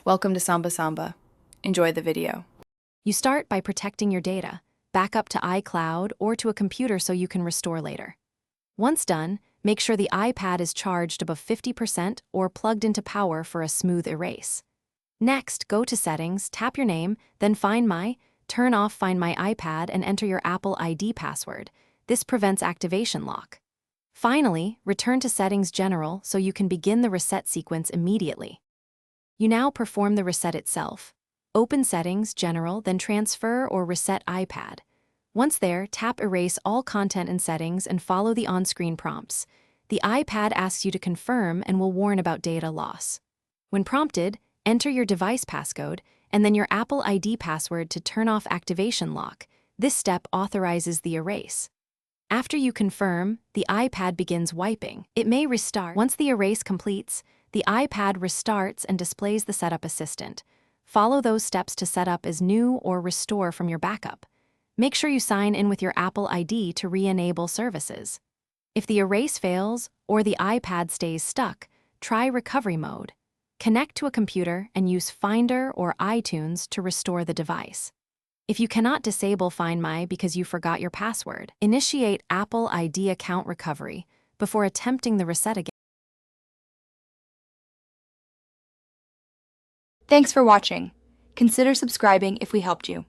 Welcome to Samba Samba. Enjoy the video. You start by protecting your data, back up to iCloud or to a computer so you can restore later. Once done, make sure the iPad is charged above 50% or plugged into power for a smooth erase. Next, go to Settings, tap your name, then Find My, turn off Find My iPad and enter your Apple ID password. This prevents activation lock. Finally, return to Settings General so you can begin the reset sequence immediately. You now perform the reset itself. Open Settings, General, then Transfer or Reset iPad. Once there, tap Erase all content and settings and follow the on-screen prompts. The iPad asks you to confirm and will warn about data loss. When prompted, enter your device passcode and then your Apple ID password to turn off activation lock. This step authorizes the erase. After you confirm, the iPad begins wiping. It may restart. Once the erase completes, the iPad restarts and displays the Setup Assistant. Follow those steps to set up as new or restore from your backup. Make sure you sign in with your Apple ID to re-enable services. If the erase fails or the iPad stays stuck, try recovery mode. Connect to a computer and use Finder or iTunes to restore the device. If you cannot disable Find My because you forgot your password, initiate Apple ID account recovery before attempting the reset again. Thanks for watching. Consider subscribing if we helped you.